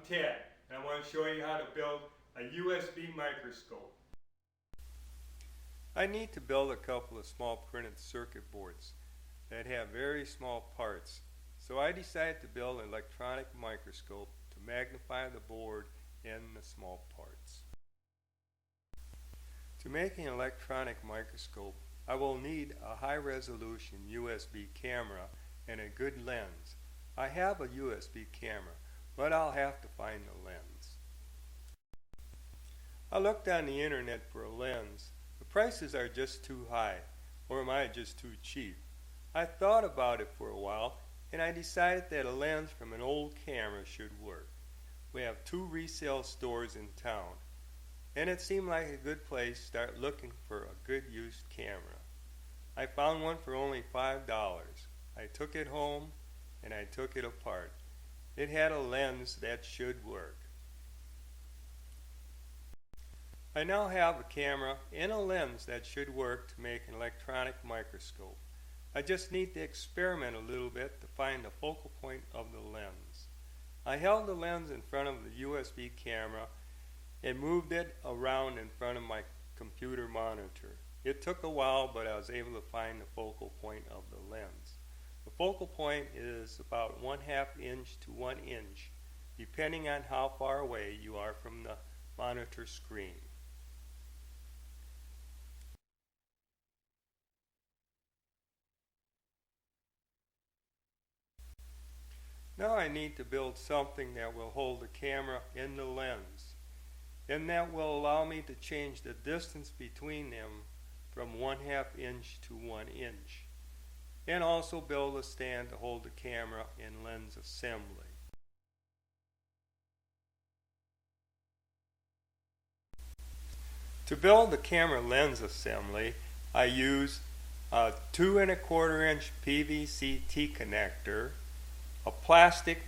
Ted, and I want to show you how to build a USB microscope. I need to build a couple of small printed circuit boards that have very small parts. So I decided to build an electronic microscope to magnify the board and the small parts. To make an electronic microscope, I will need a high-resolution USB camera and a good lens. I have a USB camera, but I'll have to find the lens. I looked on the internet for a lens. The prices are just too high, or am I just too cheap? I thought about it for a while, and I decided that a lens from an old camera should work. We have 2 resale stores in town, and it seemed like a good place to start looking for a good used camera. I found one for only $5. I took it home, and I took it apart. It had a lens that should work. I now have a camera and a lens that should work to make an electronic microscope. I just need to experiment a little bit to find the focal point of the lens. I held the lens in front of the USB camera and moved it around in front of my computer monitor. It took a while, but I was able to find the focal point of the lens. The focal point is about 1/2 inch to 1 inch, depending on how far away you are from the monitor screen. Now I need to build something that will hold the camera and the lens, and that will allow me to change the distance between them from 1/2 inch to 1 inch, and also build a stand to hold the camera and lens assembly. To build the camera lens assembly, I use a 2 1/4 inch PVC T-connector, a plastic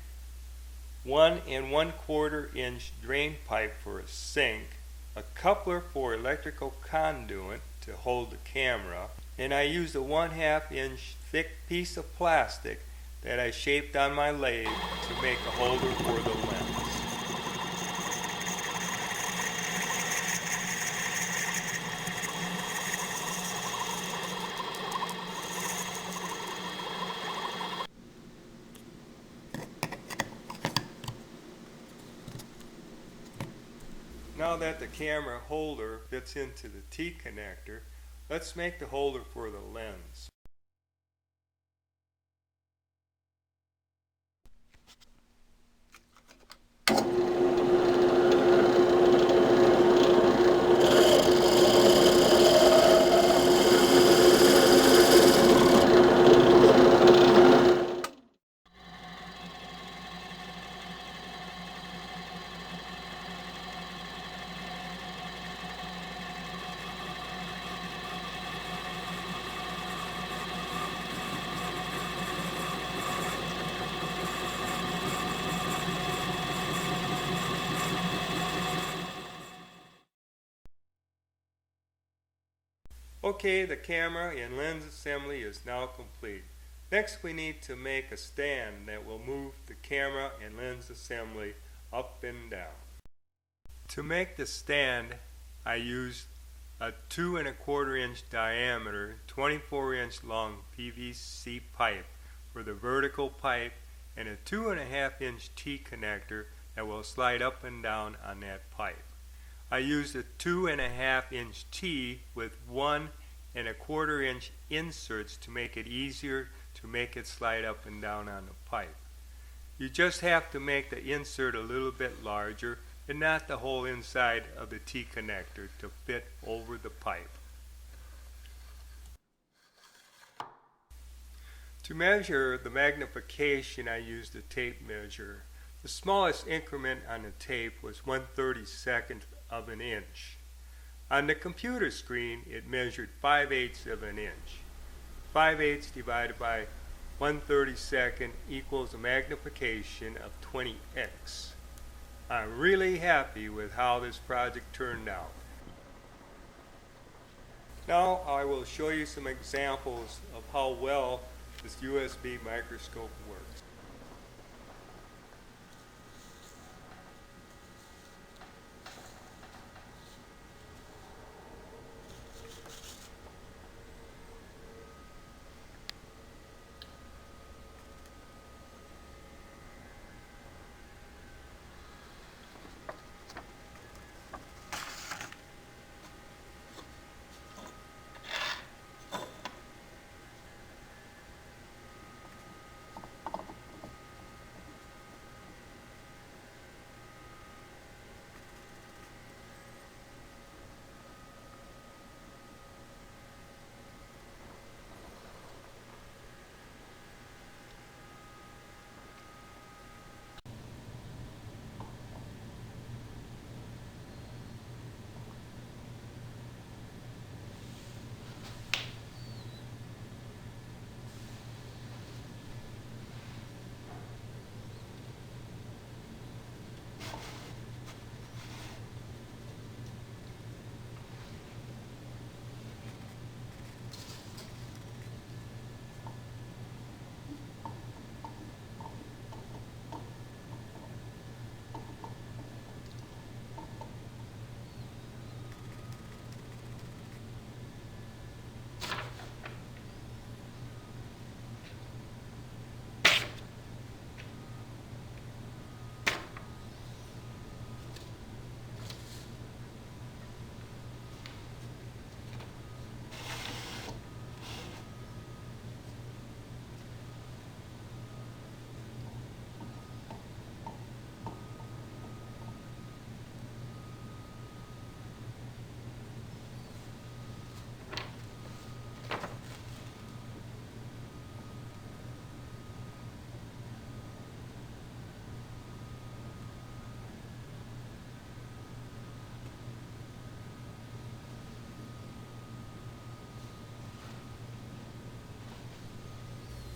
1 1/4 inch drain pipe for a sink, a coupler for electrical conduit to hold the camera, and I used a 1/2 inch thick piece of plastic that I shaped on my lathe to make a holder for the lens. Now that the camera holder fits into the T-connector, let's make the holder for the lens. Okay, the camera and lens assembly is now complete. Next we need to make a stand that will move the camera and lens assembly up and down. To make the stand, I used a 2 1/4 inch diameter, 24 inch long PVC pipe for the vertical pipe and a 2 1/2 inch T-connector that will slide up and down on that pipe. I used a 2 1/2 inch T with 1 1/4 inch inserts to make it easier to make it slide up and down on the pipe. You just have to make the insert a little bit larger and not the whole inside of the T-connector to fit over the pipe. To measure the magnification, I used a tape measure. The smallest increment on the tape was 1/32 of an inch. On the computer screen, it measured 5/8 of an inch. 5/8 divided by 1/32 equals a magnification of 20x. I'm really happy with how this project turned out. Now I will show you some examples of how well this USB microscope works.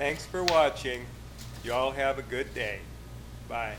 Thanks for watching. You all have a good day. Bye.